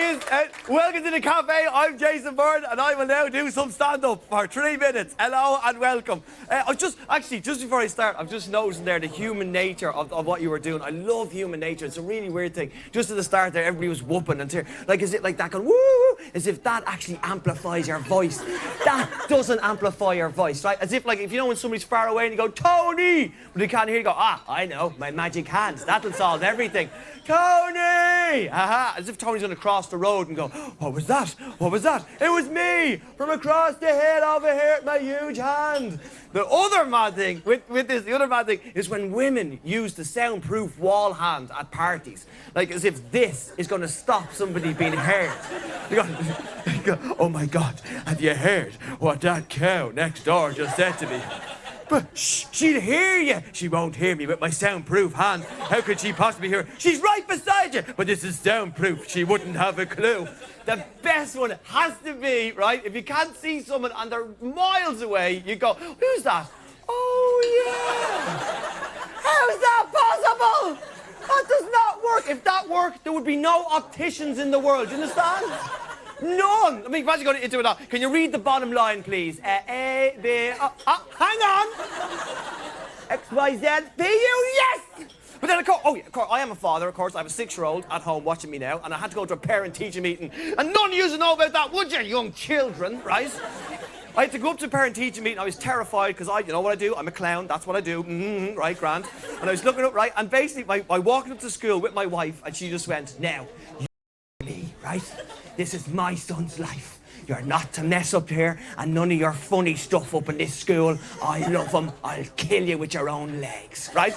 Boys, welcome to the cafe. I'm Jason Byrne, and I will now do some stand-up for 3 minutes. Hello and welcome. Just before I start, I'm just noticing there the human nature of what you were doing. I love human nature. It's a really weird thing. Just at the start there, everybody was whooping and like, is it like that going woo? As if that actually amplifies your voice. That doesn't amplify your voice, right? As if like if you know when somebody's far away and you go Tony, but they can't hear you, go I know my magic hands. That'll solve everything. Tony! Aha! As if Tony's going to cross the road and go, what was that? What was that? It was me! From across the hill over here at my huge hand. The other mad thing is when women use the soundproof wall hand at parties. Like as if this is going to stop somebody being heard. You go, oh my God, have you heard what that cow next door just said to me? But shh, she'll hear you. She won't hear me with my soundproof hand. How could she possibly hear? She's right beside you. But this is soundproof. She wouldn't have a clue. The best one has to be, right, if you can't see someone and they're miles away, you go, who's that? Oh, yeah. How's that possible? That does not work. If that worked, there would be no opticians in the world. Do you understand? None! I mean, imagine going into it now. Can you read the bottom line, please? A, B, hang on! X, Y, Z, P, U, yes! But then, of course, I am a father, of course. I have a 6-year-old at home watching me now, and I had to go to a parent-teacher meeting. And none of you know about that, would you, young children, right? I had to go up to a parent-teacher meeting. I was terrified, because you know what I do? I'm a clown. That's what I do. Right, grand. And I was looking up, right? And basically, I walked up to school with my wife, and she just went, now, me, right? This is my son's life. You're not to mess up here and none of your funny stuff up in this school. I love him. I'll kill you with your own legs, right?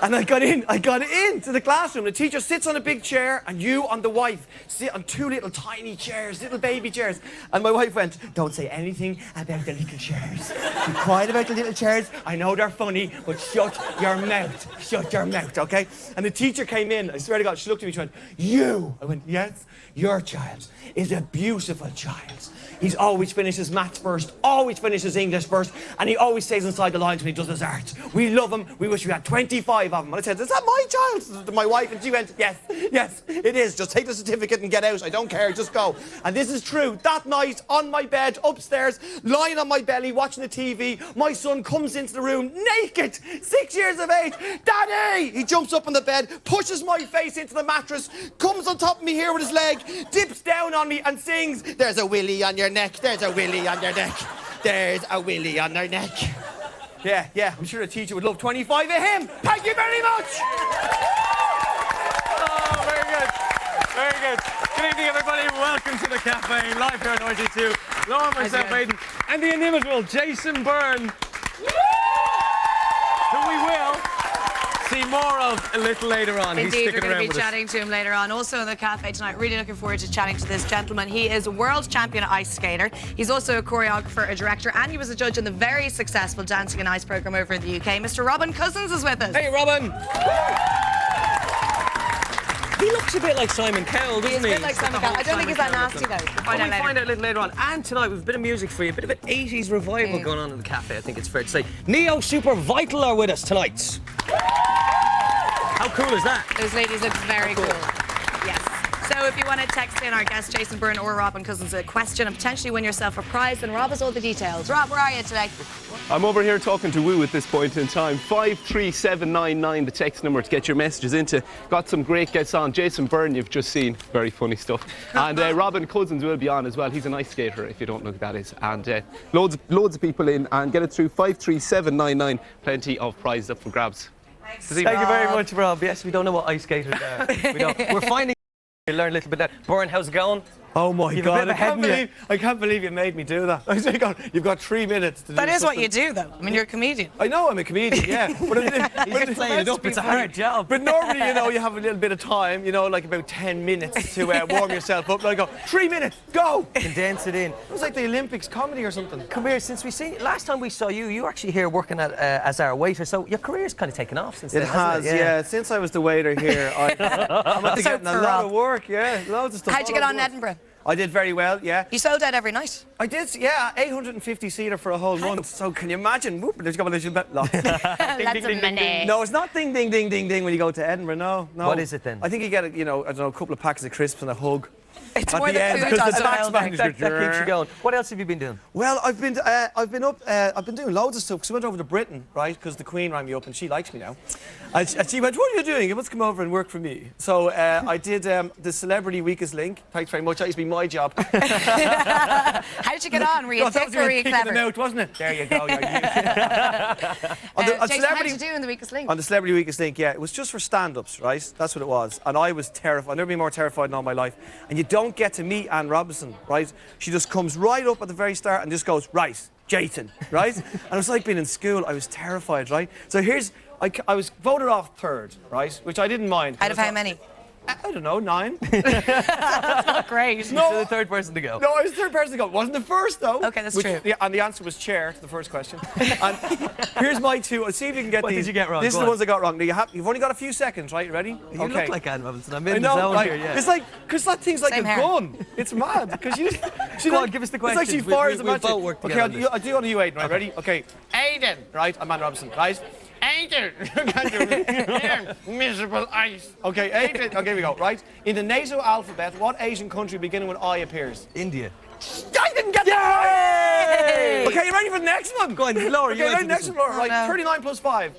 And I got into the classroom. The teacher sits on a big chair and you and the wife sit on 2 little tiny chairs, little baby chairs. And my wife went, don't say anything about the little chairs. Be quiet about the little chairs. I know they're funny, but shut your mouth. Shut your mouth, okay? And the teacher came in. I swear to God, she looked at me, she went, you. I went, yes, your child is a beautiful child. He's always finishes maths first, always finishes English first, and he always stays inside the lines when he does his art. We love him. We wish we had 25 of them. And I said, is that my child? To my wife, and she went, yes, it is. Just take the certificate and get out. I don't care, just go. And this is true. That night, on my bed, upstairs, lying on my belly, watching the TV, my son comes into the room, naked, 6 years of age. Daddy! He jumps up on the bed, pushes my face into the mattress, comes on top of me here with his leg, dips down on me and sings, there's a willy on your neck, there's a willy on your neck, there's a willy on their neck. Yeah, I'm sure the teacher would love 25 of him. Thank you very much. Oh, very good. Very good. Good evening, everybody. Welcome to the cafe, live here on RTÉ2. Laura, myself, Aidan, and the inimitable Jason Byrne, who we will see more of a little later on. Indeed, we're going to be chatting to him later on. Also in the cafe tonight, really looking forward to chatting to this gentleman. He is a world champion ice skater. He's also a choreographer, a director, and he was a judge in the very successful Dancing on Ice programme over in the UK. Mr. Robin Cousins is with us. Hey, Robin. He looks a bit like Simon Cowell, doesn't he? He's a bit like Simon Cowell. I don't think he's that nasty, though. We'll find out a little later on. And tonight, we've a bit of music for you, a bit of an 80s revival going on in the cafe, I think it's fair to say. Neo Super Vital are with us tonight. How cool is that? Those ladies look very cool. Yes. So if you want to text in our guest, Jason Byrne or Robin Cousins, a question and potentially win yourself a prize, then Rob has all the details. Rob, where are you today? I'm over here talking to Woo at this point in time. 53799, the text number to get your messages into. Got some great guests on. Jason Byrne, you've just seen. Very funny stuff. And Robin Cousins will be on as well. He's an ice skater, if you don't know who that is. And loads of people in. And get it through 53799. Plenty of prizes up for grabs. Thank you very much, Rob. Yes, we don't know what ice skaters are. We're finding to learn a little bit there. Byrne, how's it going? Oh my God, I can't believe you made me do that. I said, you've got 3 minutes to do That is something. what you do, though. I mean, you're a comedian. I know I'm a comedian, yeah. But He's playing it up, it's a hard job. But normally, you know, you have a little bit of time, you know, like about 10 minutes to warm yourself up. And I go, 3 minutes, go! Condense it in. It was like the Olympics comedy or something. Come here, since last time we saw you, you were actually here working at, as our waiter, so your career's kind of taken off since then, hasn't it? Yeah. Since I was the waiter here, I'm getting a lot of work, yeah. Loads of stuff. How'd you get on in Edinburgh? I did very well, yeah. You sold out every night. I did, yeah, 850 seater for a whole month. So can you imagine? Whoop, there's a little bit. Lots of money. No, it's not ding, ding, ding, ding, ding when you go to Edinburgh. No. What is it then? I think you get, I don't know, a couple of packets of crisps and a hug. It's At more the the end, food because does the it tax well, manager- Nick. That keeps you going. What else have you been doing? Well, I've been doing loads of stuff because I went over to Britain, right? Because the Queen rang me up and she likes me now. And she went, "What are you doing? You must come over and work for me." So I did the Celebrity Weakest Link. Thanks very much. That used to be my job. How did you get on? Were you That thick was or were a you kick in the clever? mouth, wasn't it? There you go. On the- on Jason, how did Celebrity- you do in the weakest link? On the Celebrity Weakest Link, yeah, it was just for stand-ups, right? That's what it was. And I was terrified. I've never been more terrified in all my life. And you don't get to meet Anne Robinson, right? She just comes right up at the very start and just goes, "Right, Jason," right? And it was like being in school. I was terrified, right? So I was voted off third, right? Which I didn't mind. Out of how many? I don't know, 9. Not great. No. You're the third person to go. No, I was the third person to go. Wasn't the first though. Okay, that's true. Yeah, and the answer was chair to the first question. And here's my two. Let's see if you can get What these. did you get wrong? This is Go the on. ones I got wrong. Now you've only got a few seconds, right? You ready? You look like Anne Robinson. I'm in I the know, zone right? here, yeah. It's like, because that thing's like Same a hair. gun. It's mad. Because she Go on, give us the It's like she questions. fires We'll them at you. both work Okay, together on this. I'll do on you, Aidan, right? Ready? Okay. Aidan, right? I'm Anne Robinson, right? Aidan! Miserable ice. Okay, Aidan. Okay, here we go, right? In the NATO alphabet, what Asian country beginning with I appears? India. I didn't get that right! Okay, you ready for the next one? Go on, Laura, you Okay, ready answer for the next this one, Laura, right? no. 39 plus 5.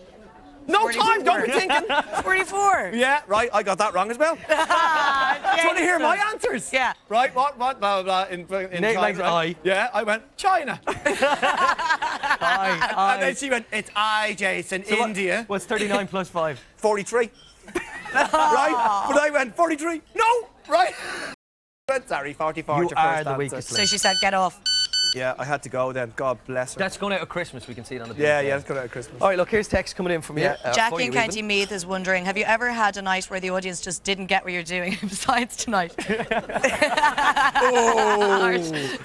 No 44. time, don't be thinking. 44. Yeah, right, I got that wrong as well. Do you want to hear my answers? Yeah. Right, what, blah, blah, blah, in Nate China, likes right? I. Yeah, I went, China. I. And then she went, it's I, Jason, So what- India. What's 39 plus 5? 43. Right? But I went, 43. No! Right? Sorry, 44. You your are first the answer. weakest So link. she said, get off. Yeah, I had to go then. God bless her. That's going out at Christmas. We can see it on the Yeah, billboard. yeah, it's going out at Christmas. All right, look, here's text coming in from you. Yeah. for Jackie in you, County even. Meath is wondering, have you ever had a night where the audience just didn't get what you're doing besides tonight?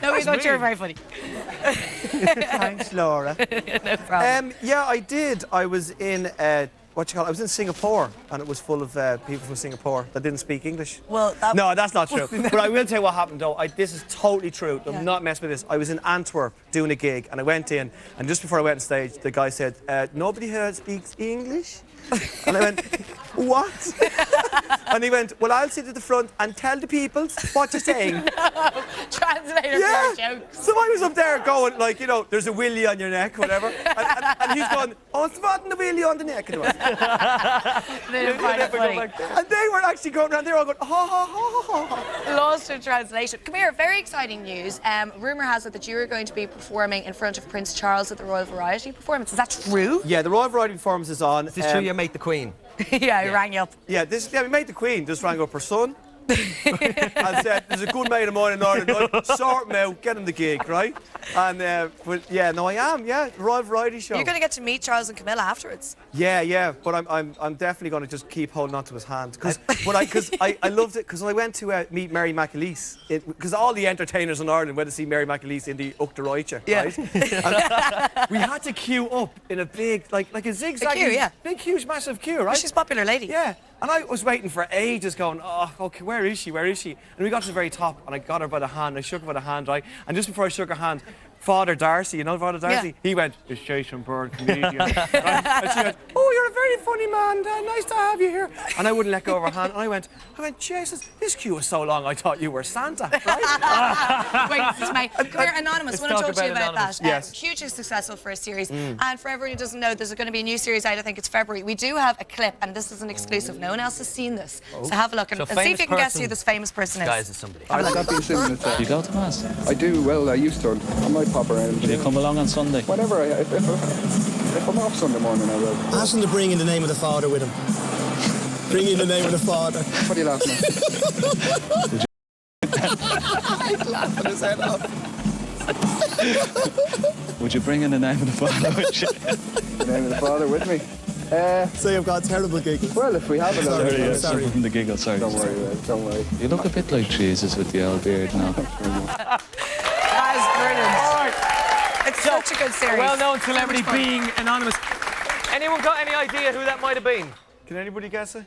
No, we thought you were very funny. Thanks, Laura. No problem. Yeah, I did. I was in I was in Singapore, and it was full of people from Singapore that didn't speak English. Well, that- No, that's not true. But I will tell you what happened, though. This is totally true. I'm Yeah. not messing with this. I was in Antwerp doing a gig, and I went in, and just before I went on stage, the guy said, "Nobody here speaks English?" And I went, "What?" And he went, "Well, I'll sit at the front and tell the people what you're saying." Translator Yeah. for your jokes. So I was up there going, like, there's a willy on your neck, whatever. And he's going, "Oh, it's not the willy on the neck." And They didn't find it funny. they were actually going around there all going, "Ha, ha, ha, ha, ha." Lost in translation. Come here, very exciting news. Rumour has it that you are going to be performing in front of Prince Charles at the Royal Variety Performance. Is that true? Yeah, the Royal Variety Performance is on. Is this true, your mate, the Queen? Yeah, he rang you up. Yeah, we made the Queen just rang up her son and said, "There's a good mate of mine in Northern Ireland, sort him out, get him the gig, right?" And but yeah, no, I am. Yeah, the Royal Variety Show. You're going to get to meet Charles and Camilla afterwards. Yeah, but I'm definitely going to just keep holding on to his hand because I loved it because I went to meet Mary McAleese because all the entertainers in Ireland went to see Mary McAleese in the Uchteroiche, right? And we had to queue up in a big like a zigzag, queue, yeah. big huge massive queue, right? She's a popular lady. Yeah. And I was waiting for ages going, "Oh, okay, where is she? Where is she?" And we got to the very top and I got her by the hand. I shook her by the hand, right? And just before I shook her hand, Father Darcy, you know Father Darcy? Yeah. He went, "It's Jason Byrne, comedian." Right? And she went, "Oh, you're a very funny man. Nice to have you here." And I wouldn't let go of her hand. And I went, "Jesus, this queue was so long, I thought you were Santa," right? Wait, this is my. Come here, Anonymous. I want to talk talk to you about about Anonymous. that. Yes. Hugely successful for a series. And for everyone who doesn't know, there's going to be a new series out. I think it's February. We do have a clip, and this is an exclusive. No one else has seen this. So have a look and, So and see if famous you can guess person who this famous person is. Guys, it's somebody. I've not been sitting at that. You go to Mass? I do, well, I used to. I might pop around. Will you come along on Sunday? Whenever if I'm off Sunday morning, I will. Ask him to bring in the name of the Father with him. Bring in the name of the Father. What are you laughing at? Laughing his head off. Would you bring in the name of the Father with you? The name of the Father with me? Say I've got terrible giggles. Well, if we have it, Sorry, I'll- yeah. Sorry. Something from the giggle, sorry. don't worry, don't worry. You look a bit like Jesus with the old beard now. That is brilliant. It's such a good series. A well-known celebrity being anonymous. Anyone got any idea who that might have been? Can anybody guess it?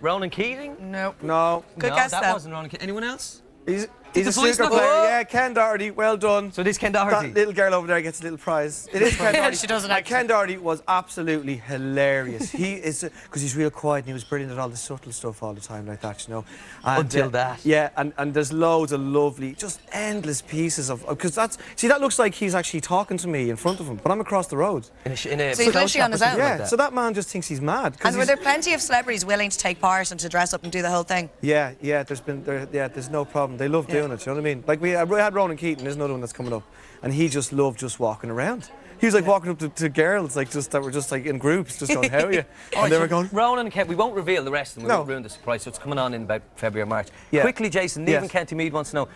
Ronan Keating? Nope. No. Good no, guess, that though. wasn't Ronan Keating. Anyone else? He's, He's a police snooker knuckle. player. Yeah, Ken Doherty. Well done. So this Ken That Doherty. little girl over there gets a little prize. It is Ken Doherty. She doesn't And actually. Ken Doherty was absolutely hilarious. He is because he's real quiet and he was brilliant at all the subtle stuff all the time like that, you know. And, Until that. Yeah, and there's loads of lovely, just endless pieces of because that looks like he's actually talking to me in front of him, but I'm across the road. In a So he's photo literally shop on or his something own. like Yeah, that. so that man just thinks he's mad. 'cause And were he's- there plenty of celebrities willing to take part and to dress up and do the whole thing? Yeah, there's no problem. They love doing it, you know what I mean? Like we had Ronan Keaton, there's another one that's coming up, and he just loved just walking around. He was like walking up to girls like just that were just like in groups, just going, "How are you?" And they were going, Ronan and Kent, we won't reveal the rest of them, we No. won't ruin the surprise, so it's coming on in about February or March. Yeah. Quickly, Jason, Niamh Yes. and Kenty Mead wants to know,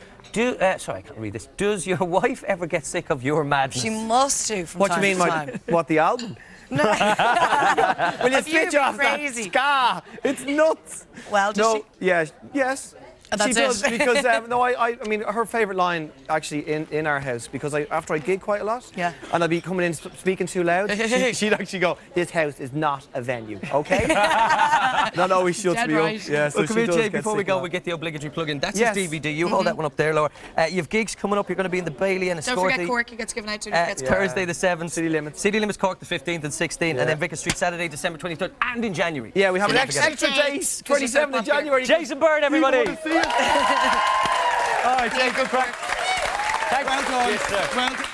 sorry, I can't read this. Does your wife ever get sick of your madness? She must do from "What do time you mean, to my time. what the album?" Will you Have you switch been off crazy? that ska? It's nuts. Well, does No, she? yeah, yes. And that's she does it. because I mean her favourite line actually in our house because after I gig quite a lot, Yeah. and I'd be coming in speaking too loud, she'd actually go, "This house is not a venue, okay?" That always shuts Dead me right. up. Yeah, so Well, come she here, does Jay, get before we sick go, of we that. get the obligatory plug-in. That's Yes. his DVD. You hold that one up there, Laura. You have gigs coming up. You're going to be in the Bailey and Don't forget Corky gets given out to It's Thursday the 7th. City Limits. City Limits Cork the 15th and 16th. And then Vicar Street Saturday, December 23rd and in January. Yeah, we have an Never forget it. extra date, 27th of January. Jason Byrne, everybody. We want to see it. All right, Jay, good crack. Well done. Yes, sir. Well done.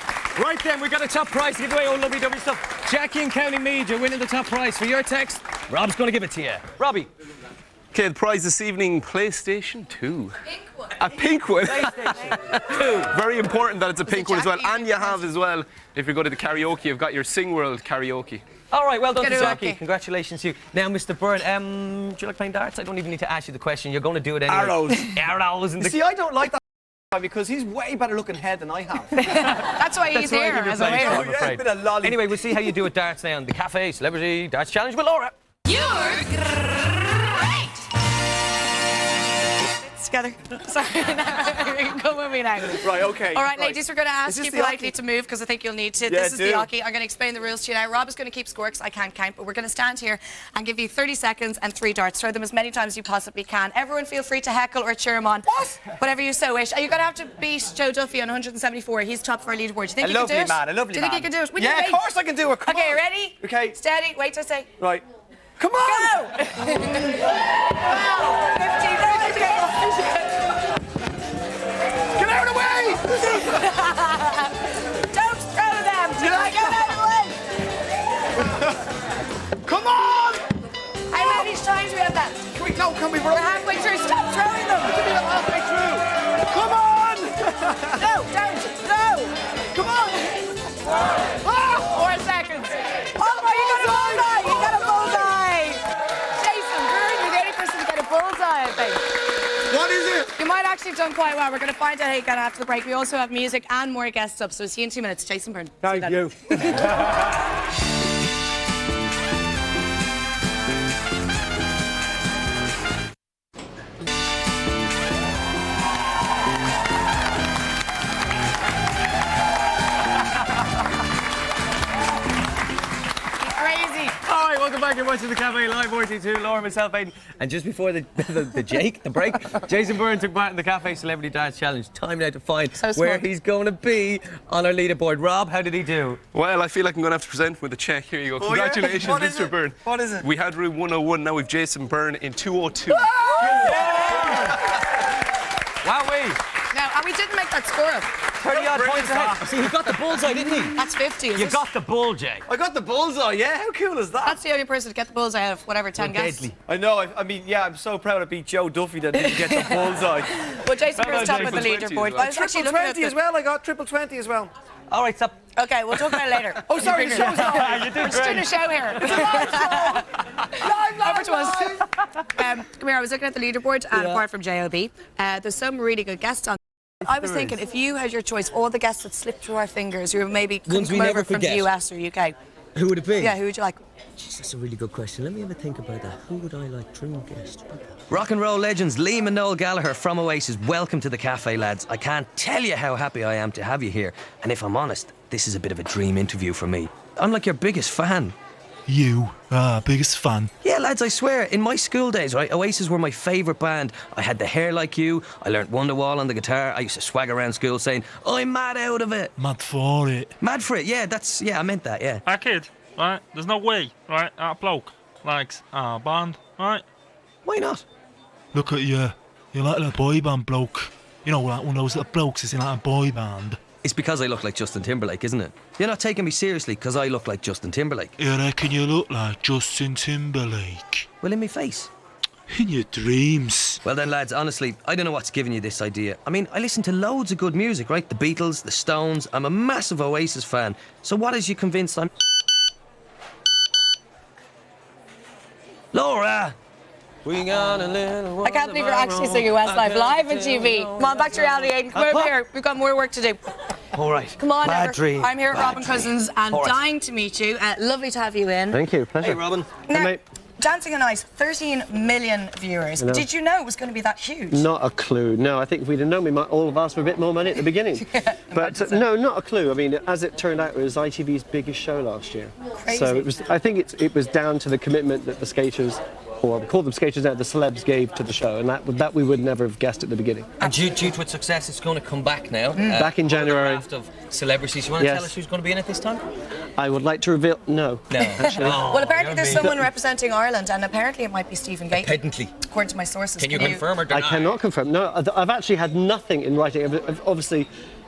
Right then, we got a top prize to give away, all lovely-dovey stuff. Jackie and County Mead, you're winning the top prize for your text. Rob's going to give it to you. Robbie. Okay, the prize this evening, PlayStation 2. A pink one. Very important that it's a pink one as well. Jackie And you have as well, if you go to the karaoke, you've got your Sing World karaoke. All right, well done to Get it, Jackie. Rocky. Congratulations to you. Now, Mr. Byrne, do you like playing darts? I don't even need to ask you the question. You're going to do it anyway. Arrows. Arrows. In the... See, I don't like that because he's way better looking head than I have. That's why he's here you're as a playing waiter. for, Oh, I'm yeah, afraid. bit of lolly. Anyway, we'll see how you do at darts now on the Cafe Celebrity Darts Challenge with Laura. You're great. Together. Sorry, come with me now. Right, okay. All right, ladies, we're going to Is ask this you the politely hockey? to move because I think you'll need to. Yeah, This is do. the hockey. I'm going to explain the rules to you now. Rob is going to keep score because I can't count, but we're going to stand here and give you 30 seconds and 3 darts. Throw them as many times as you possibly can. Everyone feel free to heckle or cheer him on. What? Whatever you so wish. You're going to have to beat Joe Duffy on 174. He's top for our leaderboard. Do you think you can do it? A lovely Do you man. think you can do it? Will Yeah, you of wait? course I can do it. Come Okay, on. ready? Okay. Steady. Wait till I say. Right. Come on. Go! 15 Get out of the way. Don't throw them! Get out of the way! Come on. How many times do we have that? Can we We're halfway through. Stop throwing them! I'm halfway through. Come on. No, don't! No! Come on. 4 seconds. Oh my, you got a bullseye! You got a bullseye! Jason Byrne, you're the only person to get a bullseye, I think. What is it? You might actually have done quite well. We're going to find out how you got after the break. We also have music and more guests up, so see you in 2 minutes. Jason Byrne. Thank you. Crazy. All right, welcome back. You're watching the Cafe Live, RT2, Laura, myself, Aidan. And just before the break, Jason Byrne took part in the Cafe Celebrity Dance Challenge. Time now to find So where smart. he's going to be on our leaderboard. Rob, how did he do? Well, I feel like I'm going to have to present with a check. Here you go. Oh, yeah? Congratulations, What is Mr. it? Byrne. What is it? We had room 101, now we've Jason Byrne in 202. Wowee! Now, and we didn't make that score up. 30 odd points ahead. See, he got the bullseye, didn't he? That's 50. Is You it? got the bull, Jay. I got the bullseye. Yeah, how cool is that? That's the only person to get the bullseye out of whatever 10 guests. Deadly. I know. I mean, yeah, I'm so proud to beat Joe Duffy that didn't get the bullseye. Well, Jason Well Byrne's done, top of the Jason. 20 leaderboard. as well. I was actually Triple looking at 20 as the... well. I got triple 20 as well. All right, stop. Okay, we'll talk about it later. Oh, sorry, the show's on. You did We're just doing a show here. Over to us. Come here, I was looking at the leaderboard, and apart from JOB, there's some really good guests on. I was thinking, if you had your choice, all the guests that slipped through our fingers, who maybe couldn't Ones we come never over from the forget. US or UK. Who would it be? Yeah, who would you like? Jeez, that's a really good question. Let me have a think about that. Who would I like dream guest? Rock and roll legends Liam and Noel Gallagher from Oasis. Welcome to the Cafe, lads. I can't tell you how happy I am to have you here. And if I'm honest, this is a bit of a dream interview for me. I'm like your biggest fan. You, biggest fan. Yeah, lads, I swear, in my school days, right, Oasis were my favourite band. I had the hair like you, I learnt Wonderwall on the guitar, I used to swag around school saying, I'm mad out of it. Mad for it. Mad for it, yeah, I meant that, yeah. That kid, right, there's no way, right, that bloke likes our band, right? Why not? Look at you. You're like a boy band bloke. You know, like one of those little blokes that's in like a boy band. It's because I look like Justin Timberlake, isn't it? You're not taking me seriously because I look like Justin Timberlake. You reckon you look like Justin Timberlake? Well, in me face. In your dreams. Well then, lads, honestly, I don't know what's giving you this idea. I mean, I listen to loads of good music, right? The Beatles, the Stones. I'm a massive Oasis fan. So what is you convinced I'm... Laura! We got a little... I can't believe you're actually singing Westlife live on TV. Come on, back to reality, Aidan. Come over here. We've got more work to do. All right. Come on, Bad Ever. dream. I'm here at Robin Cousins and All right. dying to meet you. Lovely to have you in. Thank you, pleasure. Hey, Robin. Now, Dancing on Ice, 13 million viewers. Did you know it was going to be that huge? Not a clue. No, I think if we'd have known, we might all have asked for a bit more money at the beginning. But no, not a clue. I mean, as it turned out, it was ITV's biggest show last year. Crazy. So it was. I think it was down to the commitment that the skaters, or we call them skaters now, the celebs gave to the show, and that we would never have guessed at the beginning. And due to its success, it's going to come back now. Back in January. Raft of celebrities. You want to Yes. tell us who's going to be in it this time? I would like to reveal. No. No. Actually. Well, apparently there's someone representing Ireland, and apparently it might be Stephen Gaten. Pedantly. According to my sources. Can you confirm or deny? I cannot confirm. No, I've actually had nothing in writing. Obviously,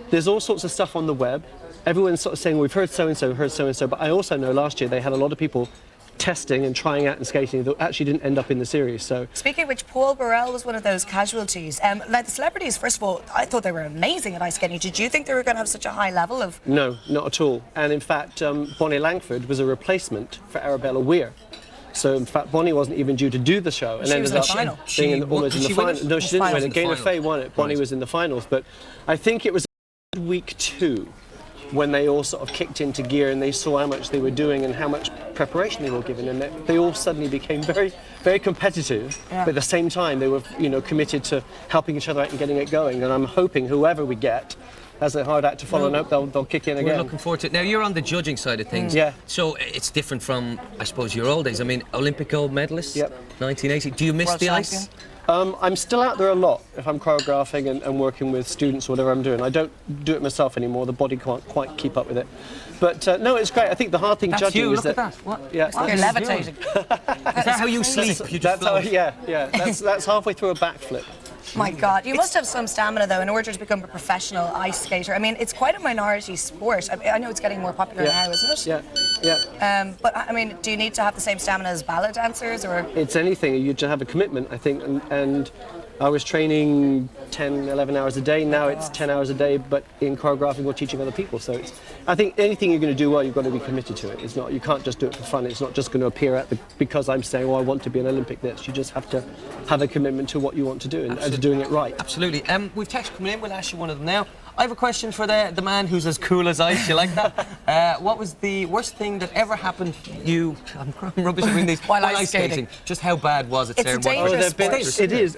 there's all sorts of stuff on the web. Everyone's sort of saying, we've heard so-and-so, heard so-and-so. But I also know last year they had a lot of people testing and trying out and skating that actually didn't end up in the series. So Speaking of which, Paul Burrell was one of those casualties. Like the celebrities, first of all, I thought they were amazing at ice skating. Did you think they were going to have such a high level of... no, not at all. And in fact, Bonnie Langford was a replacement for Arabella Weir. So in fact, Bonnie wasn't even due to do the show, and She was ended in the up final. being almost in the final. No, she didn't win it. Gaynor Final. Faye won it. Bonnie was in the finals, but I think it was week 2 when they all sort of kicked into gear and they saw how much they were doing and how much preparation they were given, and they all suddenly became very, very competitive. Yeah. But at the same time, they were, committed to helping each other out and getting it going. And I'm hoping whoever we get has a hard act to follow, and hope they'll kick in We're again. looking forward to it. Now, you're on the judging side of things. Yeah. So it's different from, I suppose, your old days. I mean, Olympic gold medalist, Yep. 1980. Do you miss World the champion. ice? I'm still out there a lot if I'm choreographing and working with students or whatever I'm doing. I don't do it myself anymore. The body can't quite keep up with it. But no, it's great. I think the hard thing judging is Look that... at that. What? Yeah, You're levitating. Is that how you sleep? You just that's how, float? yeah. That's halfway through a backflip. My God, you must have some stamina though in order to become a professional ice skater. I mean, it's quite a minority sport. I know it's getting more popular now, isn't it? Yeah. But I mean, do you need to have the same stamina as ballet dancers, or? It's anything. You just have a commitment, I think. And I was training 10, 11 hours a day. Now it's 10 hours a day, but in choreographing or teaching other people. So I think anything you're going to do well, you've got to be committed to it. It's not. You can't just do it for fun. It's not just going to appear because I'm saying, I want to be an Olympic this. You just have to have a commitment to what you want to do and to doing it right. Absolutely. We've texts coming in. We'll ask you one of them now. I have a question for the man who's as cool as ice. You like that? What was the worst thing that ever happened to you? I'm rubbish at these. While ice skating. Just how bad was it, It's Sarah? a dangerous sport. It is.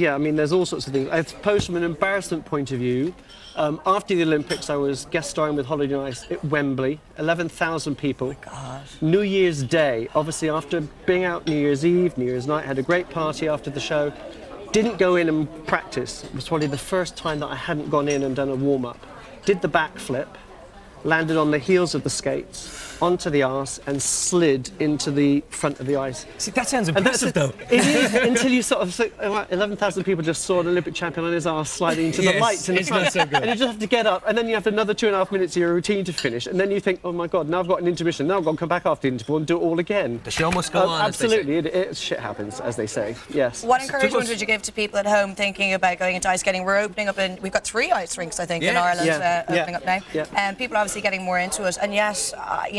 I mean, there's all sorts of things. I suppose from an embarrassment point of view, after the Olympics, I was guest starring with Holiday on Ice at Wembley, 11,000 people. Oh my gosh. New Year's Day, obviously after being out New Year's Eve, New Year's night, had a great party after the show. Didn't go in and practice. It was probably the first time that I hadn't gone in and done a warm-up. Did the backflip, landed on the heels of the skates, onto the arse, and slid into the front of the ice. See, that sounds And impressive, though. It is, until you sort of 11,000 people just saw an Olympic champion on his arse sliding into the Yes, lights. And it's not so good. And you just have to get up, and then you have another 2.5 minutes of your routine to finish, and then you think, oh my God, now I've got an intermission, now I've got to come back after the interval and do it all again. The show must go on. Absolutely, shit happens, as they say, yes. What encouragement would you give to people at home thinking about going into ice skating? We're opening up we've got 3 ice rinks, I think, in Ireland opening up now. Yeah. And people are obviously getting more into it. And yet,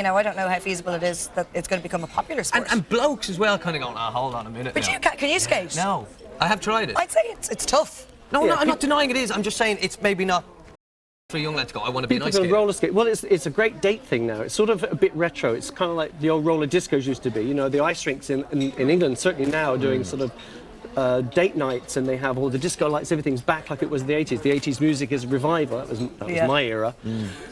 I don't know how feasible it is that it's going to become a popular sport. And blokes as well, kind of going, hold on a minute. But now. can you skate? No, I have tried it. I'd say it's tough. No, I'm not denying it is. I'm just saying it's maybe not for a young lad to go, I want to be an People ice can skater. roller skate. Well, it's a great date thing now. It's sort of a bit retro. It's kind of like the old roller discos used to be. You know, the ice rinks in England certainly now are doing sort of date nights, and they have all the disco lights. Everything's back like it was the 80s. The 80s music is a revival. That was my era.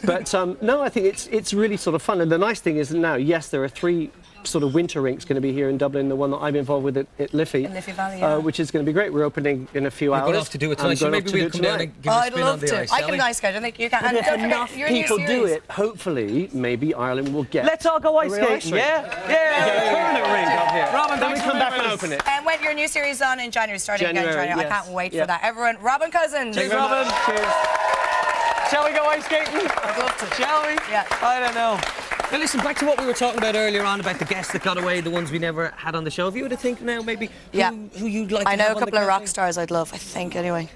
But no, I think it's really sort of fun. And the nice thing is now, yes, there are 3 sort of winter rink's going to be here in Dublin, the one that I'm involved with at Liffey. In Liffey Valley, yeah. Which is going to be great. We're opening in a few We're hours. going off to do it tonight, I'm so going maybe off to we'll do come it down tonight. and give a I'd spin on love the to. ice, I shall can we? ice skate. I don't think you can. And And if don't forget, enough your new people do series. it, hopefully, maybe Ireland will get. Let's all go ice a real skating, rink. yeah? Get a permanent rink up here. Robin, then we thanks come for back being and with open us. it. And when your new series on in January, starting again in January, January. I yes. can't wait Yeah. for that. Everyone, Robin Cousins. Cheers, Robin. Cheers. Shall we go ice skating? I'd love to. Shall we? Yeah. I don't know. Now listen, back to what we were talking about earlier on about the guests that got away, the ones we never had on the show. Have you had to think now maybe who you'd like I to know have a on the couple of rock cafe? stars I'd love, I think, anyway.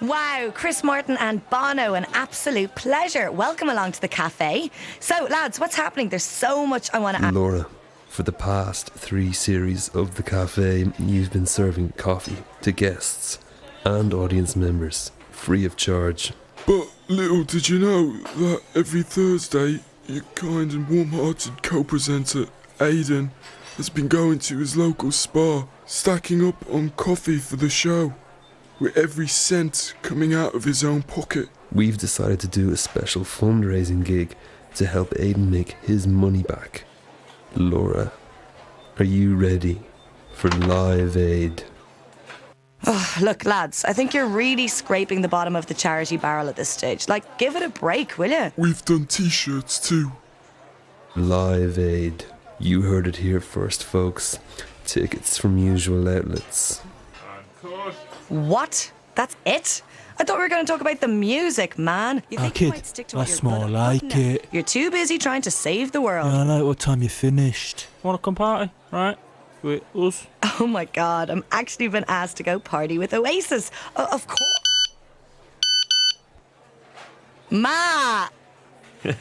Wow, Chris Martin and Bono, an absolute pleasure. Welcome along to the cafe. So, lads, what's happening? There's so much I want to ask. Laura, for the past 3 series of the cafe, you've been serving coffee to guests and audience members, free of charge. But little did you know that every Thursday, your kind and warm-hearted co-presenter, Aidan, has been going to his local spa, stacking up on coffee for the show, with every cent coming out of his own pocket. We've decided to do a special fundraising gig to help Aidan make his money back. Laura, are you ready for Live Aid? Oh, look, lads, I think you're really scraping the bottom of the charity barrel at this stage. Like, give it a break, will you? We've done t-shirts too. Live Aid. You heard it here first, folks. Tickets from usual outlets. What? That's it? I thought we were going to talk about the music, man. You think you kid, might stick to what that's you're more good at, like wouldn't you? it. You're too busy trying to save the world. I know what time you finished. Want to come party, right? With us. Oh my God, I'm actually been asked to go party with Oasis. Of course. Ma! You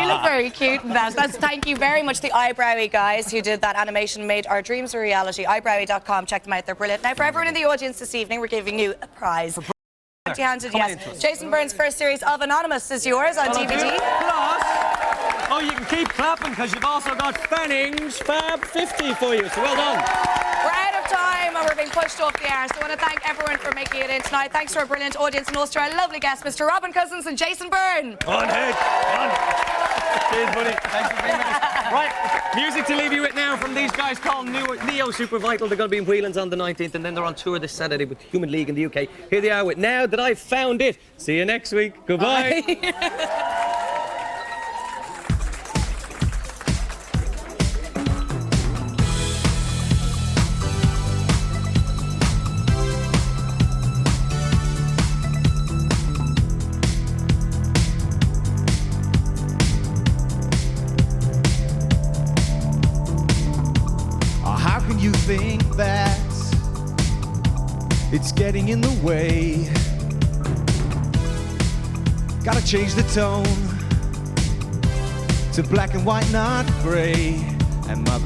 look very cute in that. Thank you very much, the Eyebrowy guys who did that animation, made our dreams a reality. Eyebrowy.com, check them out, they're brilliant. Now, for everyone in the audience this evening, we're giving you a prize. Empty-handed, yes. Jason Byrne's first series of Anonymous is yours on DVD. Oh, you can keep clapping because you've also got Fanning's Fab 50 for you, so well done. We're out of time and we're being pushed off the air, so I want to thank everyone for making it in tonight. Thanks to our brilliant audience and also to our lovely guests, Mr. Robin Cousins and Jason Byrne. On head, on. Cheers, buddy. Thanks for being with us. Right, music to leave you with now from these guys called Neo Super Vital. They're going to be in Whelan's on the 19th and then they're on tour this Saturday with Human League in the UK. Here they are with Now That I've Found It. See you next week. Goodbye. How can you think that it's getting in the way? Gotta change the tone to black and white, not gray. And my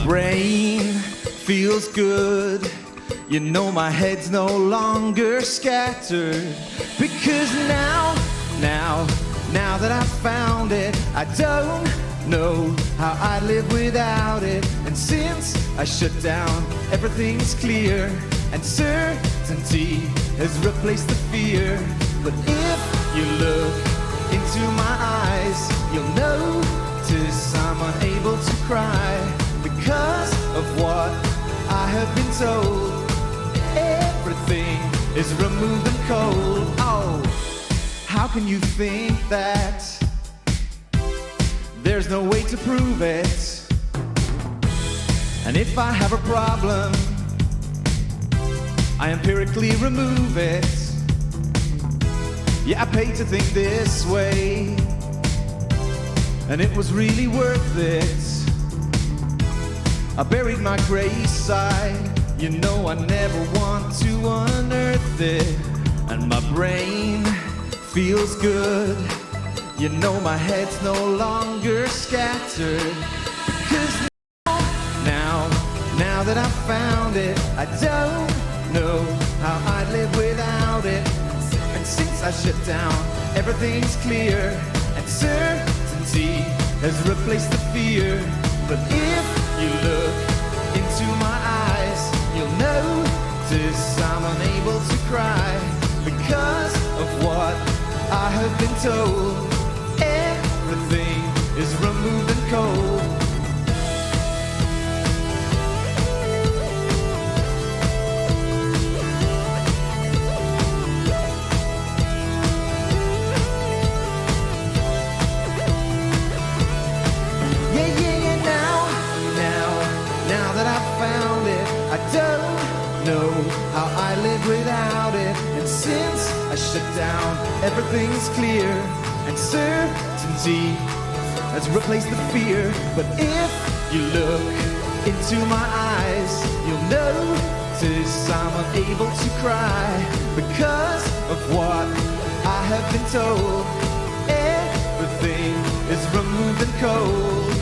brain feels good. You know my head's no longer scattered. Because now that I've found it, I don't know how I'd live without it. And since I shut down, everything's clear, and certainty has replaced the fear. But if you look into my eyes, you'll notice I'm unable to cry because of what I have been told. Everything is removed and cold. Oh, how can you think that there's no way to prove it? And if I have a problem, I empirically remove it. Yeah, I paid to think this way, and it was really worth it. I buried my gray side, you know I never want to unearth it. And my brain feels good, you know my head's no longer scattered. Because now that I've found it, I don't know how I'd live without it. And since I shut down, everything's clear, and certainty has replaced the fear. But if you look into my eyes, you'll notice I'm cry because of what I have been told. Everything is removed and cold. Now that I've found it, I don't know how I live without it. And since I shut down, everything's clear, and certainty has replaced the fear. But if you look into my eyes, you'll notice I'm unable to cry because of what I have been told. Everything is removed and cold.